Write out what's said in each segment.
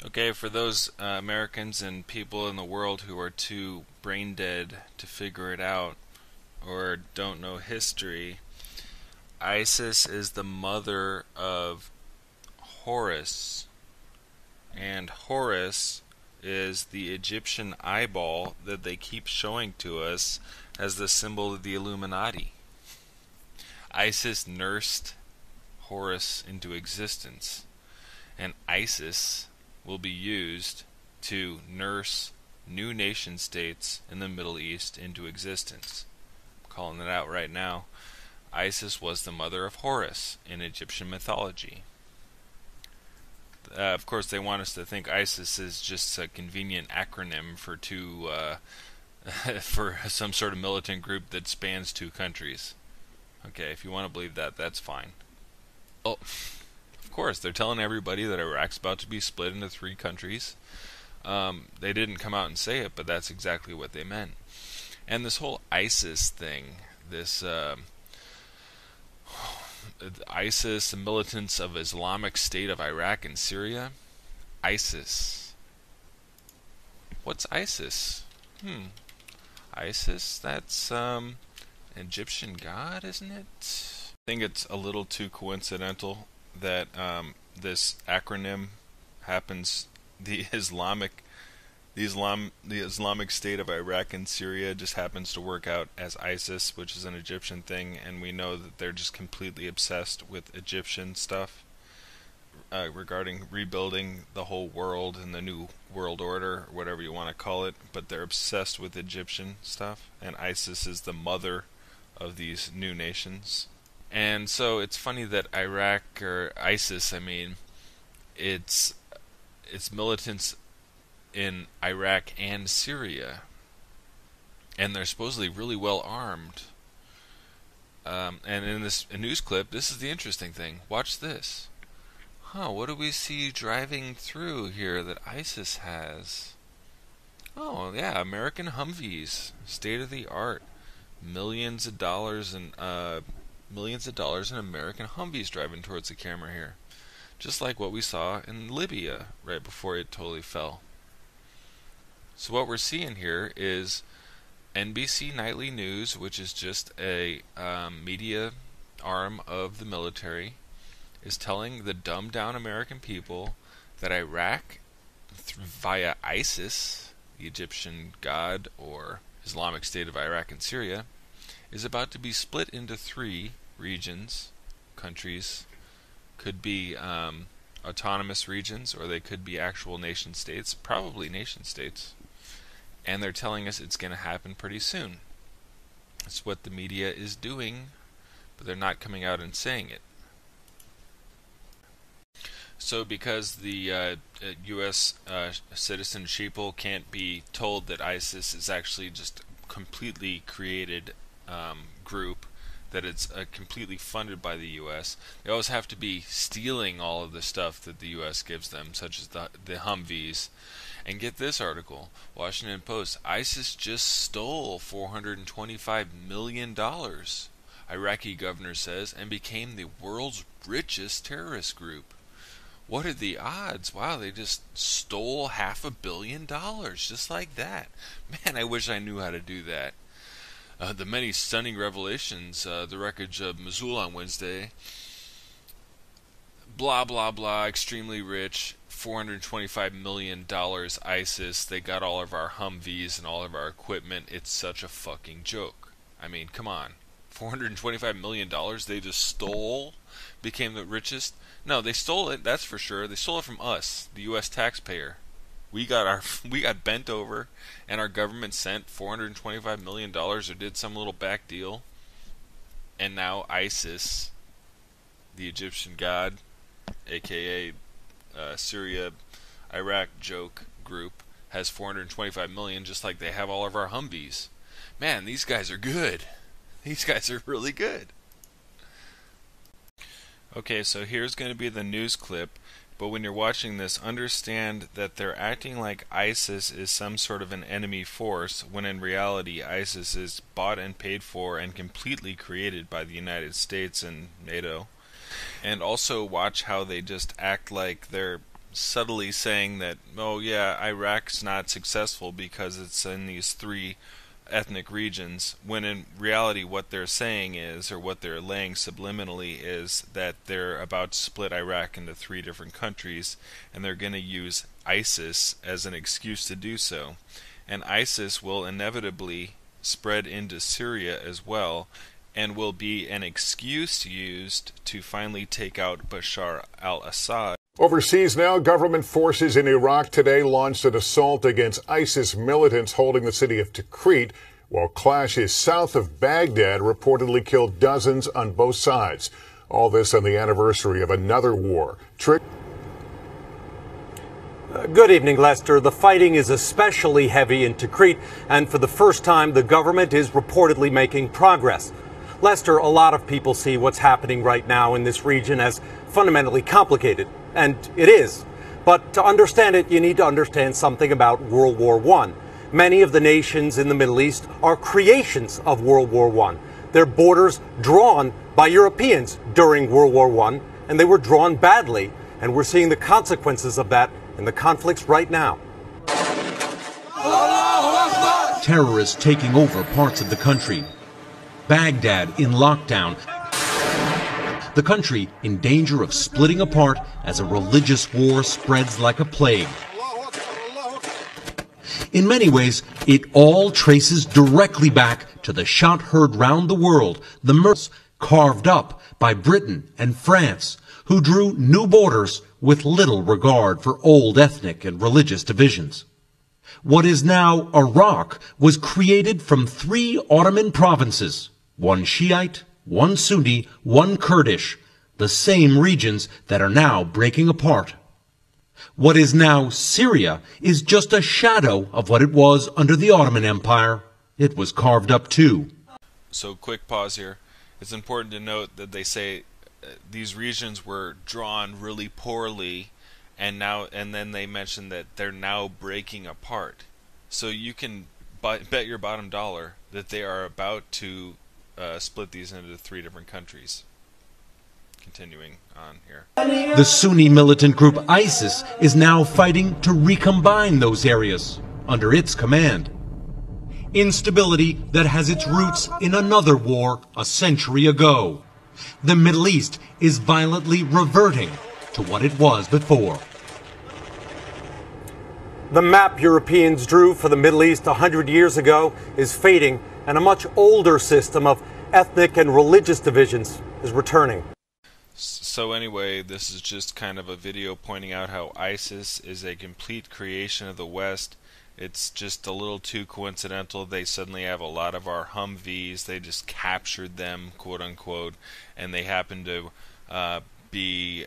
Okay, for those Americans and people in the world who are too brain dead to figure it out or don't know history, Isis is the mother of Horus, and Horus is the Egyptian eyeball that they keep showing to us as the symbol of the Illuminati. Isis nursed Horus into existence, and Isis will be used to nurse new nation states in the Middle East into existence. I'm calling it out right now. Isis was the mother of Horus in Egyptian mythology. Of course, they want us to think Isis is just a convenient acronym for for some sort of militant group that spans two countries. Okay, if you want to believe that, that's fine. Oh, of course, they're telling everybody that Iraq's about to be split into three countries. They didn't come out and say it, but that's exactly what they meant. And this whole ISIS thing, this ISIS, the militants of Islamic State of Iraq and Syria. ISIS. What's ISIS? ISIS? That's an Egyptian god, isn't it? I think it's a little too coincidental that this acronym happens. The Islamic State of Iraq and Syria just happens to work out as ISIS, which is an Egyptian thing, and we know that they're just completely obsessed with Egyptian stuff regarding rebuilding the whole world and the new world order, or whatever you want to call it, but they're obsessed with Egyptian stuff, and ISIS is the mother of these new nations. And so it's funny that Iraq, or ISIS, I mean, it's militants in Iraq and Syria, and they're supposedly really well armed. And in this news clip, this is the interesting thing. Watch this. What do we see driving through here that ISIS has? Oh, yeah, American Humvees, state of the art, millions of dollars in American Humvees driving towards the camera here, just like what we saw in Libya right before it totally fell. So what we're seeing here is NBC Nightly News, which is just a media arm of the military, is telling the dumbed down American people that Iraq, via ISIS, the Egyptian god or Islamic State of Iraq and Syria, is about to be split into three regions, countries. Could be autonomous regions, or they could be actual nation states, probably nation states. And they're telling us it's going to happen pretty soon. That's what the media is doing, but they're not coming out and saying it. So because the U.S. Citizen sheeple can't be told that ISIS is actually just a completely created group, that it's completely funded by the U.S., they always have to be stealing all of the stuff that the U.S. gives them, such as the Humvees. And get this article, Washington Post, ISIS just stole $425 million, Iraqi governor says, and became the world's richest terrorist group. What are the odds? Wow, they just stole $500 million, just like that. Man, I wish I knew how to do that. The many stunning revelations, the wreckage of Mosul on Wednesday, blah, blah, blah, extremely rich, $425 million ISIS, they got all of our Humvees and all of our equipment. It's such a fucking joke. I mean, come on. $425 million they just stole, became the richest? No, they stole it, that's for sure. They stole it from us, the U.S. taxpayer. We got bent over, and our government sent $425 million or did some little back deal. And now ISIS, the Egyptian god, aka Syria, Iraq joke group, has $425 million, just like they have all of our Humvees. Man, these guys are good. These guys are really good. Okay, so here's going to be the news clip, but when you're watching this, understand that they're acting like ISIS is some sort of an enemy force, when in reality ISIS is bought and paid for and completely created by the United States and NATO. And also watch how they just act like they're subtly saying that, oh yeah, Iraq's not successful because it's in these three ethnic regions, when in reality what they're saying is, or what they're laying subliminally is, that they're about to split Iraq into three different countries, and they're going to use ISIS as an excuse to do so. And ISIS will inevitably spread into Syria as well, and will be an excuse used to finally take out Bashar al-Assad. Overseas now, government forces in Iraq today launched an assault against ISIS militants holding the city of Tikrit, while clashes south of Baghdad reportedly killed dozens on both sides. All this on the anniversary of another war. Good evening, Lester. The fighting is especially heavy in Tikrit, and for the first time, the government is reportedly making progress. Lester, a lot of people see what's happening right now in this region as fundamentally complicated, and it is. But to understand it, you need to understand something about World War I. Many of the nations in the Middle East are creations of World War I. Their borders drawn by Europeans during World War I, and they were drawn badly, and we're seeing the consequences of that in the conflicts right now. Terrorists taking over parts of the country. Baghdad in lockdown. The country in danger of splitting apart as a religious war spreads like a plague. In many ways, it all traces directly back to the shot heard round the world, the murders carved up by Britain and France, who drew new borders with little regard for old ethnic and religious divisions. What is now Iraq was created from three Ottoman provinces, one Shiite, one Sunni, one Kurdish, the same regions that are now breaking apart. What is now Syria is just a shadow of what it was under the Ottoman Empire. It was carved up too. So quick pause here. It's important to note that they say these regions were drawn really poorly, and then they mention that they're now breaking apart. So you can bet your bottom dollar that they are about to split these into three different countries. Continuing on here. The Sunni militant group ISIS is now fighting to recombine those areas under its command. Instability that has its roots in another war a century ago. The Middle East is violently reverting to what it was before. The map Europeans drew for the Middle East 100 years ago is fading, and a much older system of ethnic and religious divisions is returning. So anyway, this is just kind of a video pointing out how ISIS is a complete creation of the West. It's just a little too coincidental. They suddenly have a lot of our Humvees. They just captured them, quote unquote, and they happen to be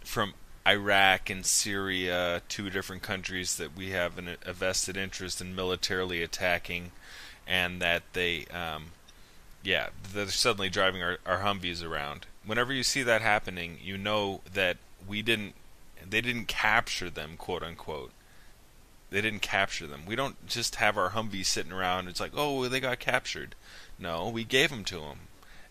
from Iraq and Syria, two different countries that we have a vested interest in militarily attacking, and that they're suddenly driving our Humvees around. Whenever you see that happening, you know that they didn't capture them, quote unquote. They didn't capture them. We don't just have our Humvees sitting around. It's like, oh, they got captured. No, we gave them to them.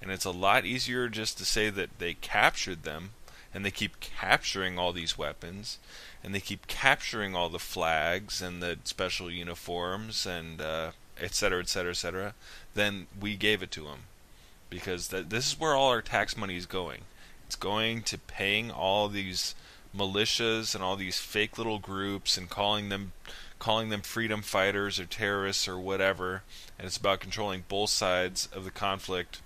And it's a lot easier just to say that they captured them, and they keep capturing all these weapons, and they keep capturing all the flags and the special uniforms and et cetera, et cetera, et cetera, then we gave it to them. Because this is where all our tax money is going. It's going to paying all these militias and all these fake little groups and calling them freedom fighters or terrorists or whatever, and it's about controlling both sides of the conflict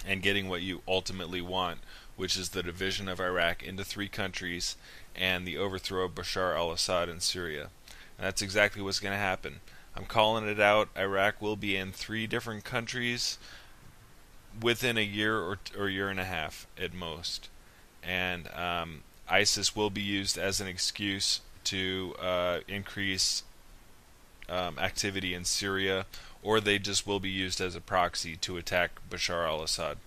and getting what you ultimately want, which is the division of Iraq into three countries and the overthrow of Bashar al-Assad in Syria. And that's exactly what's going to happen. I'm calling it out. Iraq will be in three different countries within a year or year and a half at most. And ISIS will be used as an excuse to increase activity in Syria, or they just will be used as a proxy to attack Bashar al-Assad.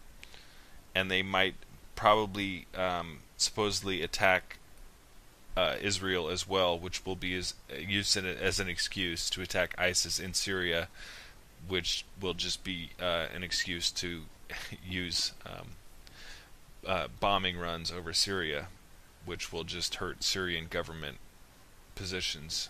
And they might probably supposedly attack Israel as well, which will be used as an excuse to attack ISIS in Syria, which will just be an excuse to use bombing runs over Syria. which will just hurt Syrian government positions.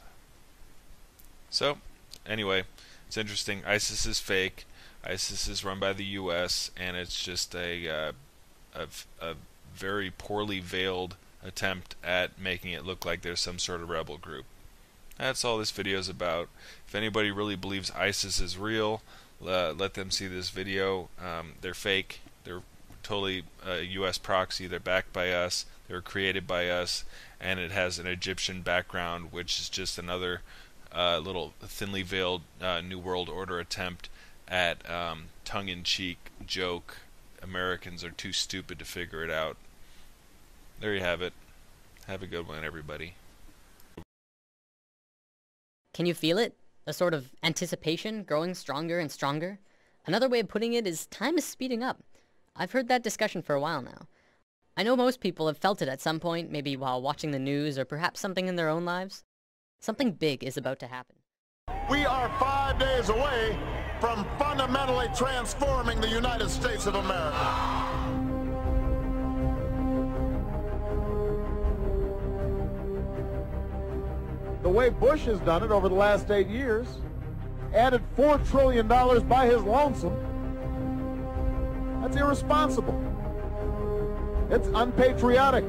So, anyway, it's interesting. ISIS is fake. ISIS is run by the U.S., and it's just a very poorly veiled attempt at making it look like there's some sort of rebel group. That's all this video is about. If anybody really believes ISIS is real, let them see this video. They're fake. They're totally a U.S. proxy. They're backed by us. They were created by us, and it has an Egyptian background, which is just another little thinly veiled New World Order attempt at tongue-in-cheek joke. Americans are too stupid to figure it out. There you have it. Have a good one, everybody. Can you feel it? A sort of anticipation growing stronger and stronger? Another way of putting it is time is speeding up. I've heard that discussion for a while now. I know most people have felt it at some point, maybe while watching the news or perhaps something in their own lives. Something big is about to happen. We are 5 days away from fundamentally transforming the United States of America. The way Bush has done it over the last 8 years, added $4 trillion by his lonesome, that's irresponsible. It's unpatriotic.